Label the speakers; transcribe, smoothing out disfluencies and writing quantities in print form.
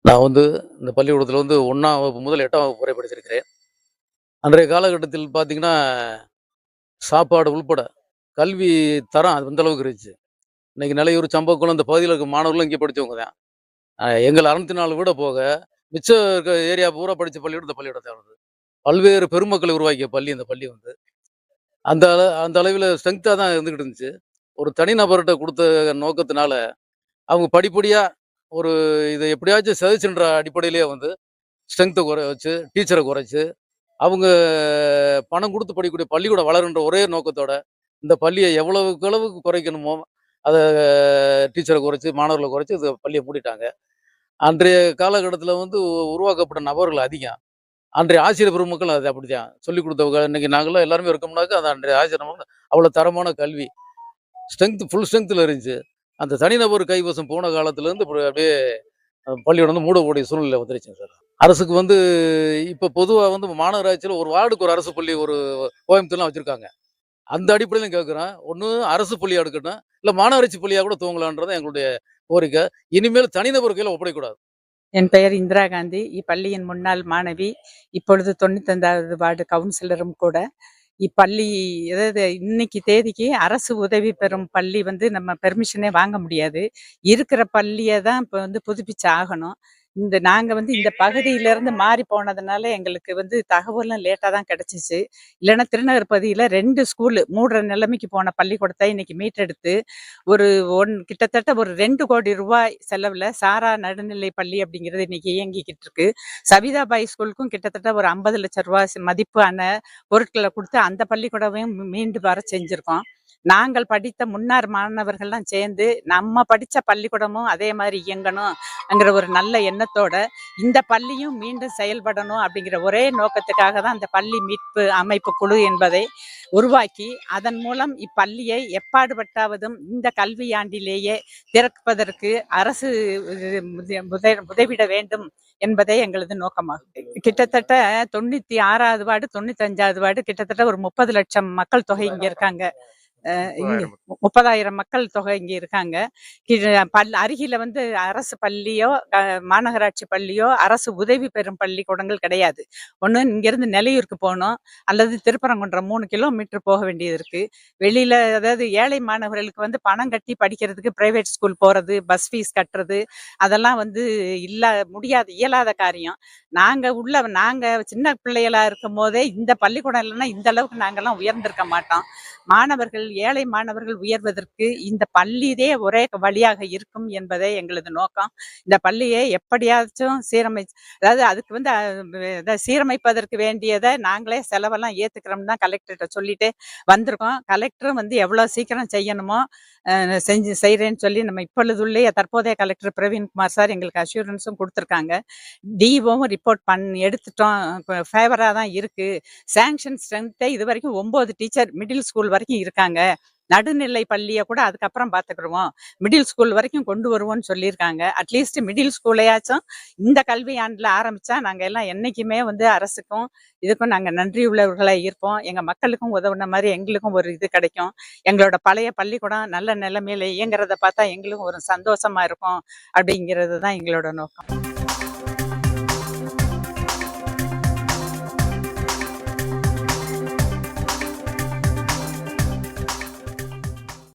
Speaker 1: நான் இந்த பள்ளிக்கூடத்தில 1ஆம் வகுப்பு முதல் 8ஆம் வகுப்பு வரை படிச்சிருக்கிறேன். அன்றைய காலகட்டத்தில் பார்த்தீங்கன்னா, சாப்பாடு உள்பட கல்வி தரம் அது அந்த அளவுக்கு இருந்துச்சு. இன்னைக்கு நிலையூர், சம்பக்குளம் இந்த பகுதியில இருக்க மாணவர்களும் இங்கே படிச்சவங்க தான். எங்கள் 604 வீட போக, மிச்சம் இருக்க ஏரியா பூரா படிச்ச பள்ளிக்கூடம் இந்த பள்ளிக்கூடம் தான் வந்து. பல்வேறு பெருமக்களை உருவாக்கிய பள்ளி இந்த பள்ளி வந்து. அந்த அளவில ஸ்ட்ரென்த்தா தான் இருந்துகிட்டு இருந்துச்சு. ஒரு தனிநபர்ட்ட குடுத்த நோக்கத்தினால, அவங்க படிப்படியா ஒரு இத எப்படியாச்சும் சிதைச்சுன்ற அடிப்படையிலேயே ஸ்ட்ரென்த்த வச்சு, டீச்சர குறைச்சு, அவங்க பணம் குடுத்து படிக்கக்கூடிய பள்ளிக்கூடம் வளருன்ற ஒரே நோக்கத்தோட, இந்த பள்ளிய எவ்வளவுக்கு அளவுக்கு குறைக்கணுமோ, அத டீச்சர குறைச்சு, மாணவர்கள குறைச்சு இந்த பள்ளிய மூடிட்டாங்க. அன்றைய காலகட்டத்தில உருவாக்கப்பட்ட நபர்கள் அதிகம். அன்றைய ஆசிரியர் பெருமக்கள் அது அப்படித்தான். சொல்லிக் குடுத்தவங்க இன்னைக்கு நாங்கலாம் எல்லாருமே இருக்கோம்னாக்க, அது அன்றைய ஆசிரியர் அவ்வளோ தரமான கல்வி. ஃபுல் ஸ்ட்ரென்த்ல இருந்துச்சு. அந்த தனிநபர் கைவசம் போன காலத்திலேருந்து அப்படியே பள்ளிக்கூடம் மூடக்கூடிய சூழ்நிலை வந்துருச்சுங்க சார். அரசுக்கு இப்ப பொதுவா மாநகராட்சியில ஒரு வார்டுக்கு ஒரு அரசு பள்ளி கோயம்புத்தூர்லாம் வச்சிருக்காங்க. அந்த அடிப்படையிலும் கேட்கிறேன். ஒண்ணு அரசு பள்ளியா இருக்கட்டும், இல்ல மாநகராட்சி பள்ளியா கூட துவங்கலான்றது எங்களுடைய கோரிக்கை. இனிமேல் தனிநபர் கையில ஒப்படைக்கக்கூடாது.
Speaker 2: என் பெயர் இந்திரா காந்தி. இப்பள்ளியின் முன்னாள் மாணவி. இப்பொழுது 95வது வார்டு கவுன்சிலரும் கூட. இப்பள்ளி அதாவது இன்னைக்கு தேதிக்கு அரசு உதவி பெறும் பள்ளி நம்ம பெர்மிஷனே வாங்க முடியாது. இருக்கிற பள்ளியை தான் இப்போ புதுப்பிச்சு ஆகணும். நாங்க இந்த பகுதியிலேருந்து மாறி போனதுனால எங்களுக்கு தகவலும் லேட்டாக தான் கிடைச்சிச்சு. இல்லைன்னா திருநகர் பகுதியில் 2 ஸ்கூலு மூடுற நிலைமைக்கு போன பள்ளிக்கூடத்தை இன்னைக்கு மீட்டெடுத்து ஒரு கிட்டத்தட்ட ஒரு 2 கோடி ரூபாய் செலவில் சாரா நடுநிலை பள்ளி அப்படிங்கிறது இன்னைக்கு இயங்கிக்கிட்டு இருக்கு. சவிதாபாய் ஸ்கூலுக்கும் கிட்டத்தட்ட ஒரு 50 லட்சம் ரூபாய் மதிப்பான பொருட்களை கொடுத்து அந்த பள்ளிக்கூடமையும் மீண்டு வர செஞ்சுருக்கோம். நாங்கள் படித்த முன்னாள் மாணவர்கள்லாம் சேர்ந்து நம்ம படித்த பள்ளிக்கூடமும் அதே மாதிரி இயங்கணும்ங்கிற ஒரு நல்ல எண்ணத்தோட இந்த பள்ளியும் மீண்டும் செயல்படணும் அப்படிங்கிற ஒரே நோக்கத்துக்காக தான் அந்த பள்ளி மீட்பு அமைப்பு குழு என்பதை உருவாக்கி அதன் மூலம் இப்பள்ளியை எப்பாடுபட்டாவதும் இந்த கல்வியாண்டிலேயே திறப்பதற்கு அரசு உதவிட வேண்டும் என்பதே எங்களது நோக்கமாகும். கிட்டத்தட்ட 96வது வார்டு 95வது வார்டு கிட்டத்தட்ட ஒரு 30 லட்சம் மக்கள் தொகை இங்க இருக்காங்க. 30,000 மக்கள் தொகை இங்க இருக்காங்க. அருகில அரசு பள்ளியோ மாநகராட்சி பள்ளியோ அரசு உதவி பெறும் பள்ளிக்கூடங்கள் கிடையாது. ஒண்ணு இங்கிருந்து நெல்லையூருக்கு போகணும், அல்லது திருப்பரங்குன்றம் 3 கிலோமீட்டர் போக வேண்டியது இருக்கு. வெளியில அதாவது ஏழை மாணவர்களுக்கு பணம் கட்டி படிக்கிறதுக்கு பிரைவேட் ஸ்கூல் போறது, பஸ் ஃபீஸ் கட்டுறது அதெல்லாம் இயலாத காரியம். நாங்க சின்ன பிள்ளைகளா இருக்கும் போதே இந்த பள்ளிக்கூடம் இல்லைன்னா இந்த அளவுக்கு நாங்கெல்லாம் உயர்ந்திருக்க மாட்டோம். ஏழை மாணவர்கள் உயர்வதற்கு இந்த பள்ளியே ஒரே வழியாக இருக்கும் என்பதே எங்களது நோக்கம். இந்த பள்ளியை எப்படியாச்சும் அதாவது அதுக்கு சீரமைப்பதற்கு வேண்டியதை நாங்களே செலவெல்லாம் ஏத்துக்கிறோம்னு தான் கலெக்டர்கிட்ட சொல்லிட்டு வந்திருக்கோம். கலெக்டரும் எவ்வளவு சீக்கிரம் செய்யணுமோ செய்யறேன்னு சொல்லி நம்ம இப்பொழுதுள்ளே தற்போதைய கலெக்டர் பிரவீன்குமார் சார் எங்களுக்கு அஷூரன்ஸும் கொடுத்துருக்காங்க. டிஓவும் ரிப்போர்ட் எடுத்துட்டோம், ஃபேவரா தான் இருக்கு. சாங்ஷன் ஸ்ட்ரென்த்தே இது வரைக்கும் 9 டீச்சர் மிடில் ஸ்கூல் வரைக்கும் இருக்காங்க. நடுநிலை பள்ளியை கூட அதுக்கப்புறம் பார்த்துக்கிடுவோம், மிடில் ஸ்கூல் வரைக்கும் கொண்டு வருவோம்னு சொல்லியிருக்காங்க. அட்லீஸ்ட் மிடில் ஸ்கூலையாச்சும் இந்த கல்வியாண்டில் ஆரம்பிச்சா நாங்கள் எல்லாம் என்னைக்குமே அரசுக்கும் இதுக்கும் நாங்கள் நன்றி உள்ளவர்களாக இருப்போம். எங்கள் மக்களுக்கும் உதவுன மாதிரி எங்களுக்கும் ஒரு இது கிடைக்கும். எங்களோட பழைய பள்ளிக்கூடம் நல்ல நிலைமையில இயங்குறத பார்த்தா எங்களுக்கும் ஒரு சந்தோஷமா இருக்கும். அப்படிங்கிறது தான் எங்களோட நோக்கம்.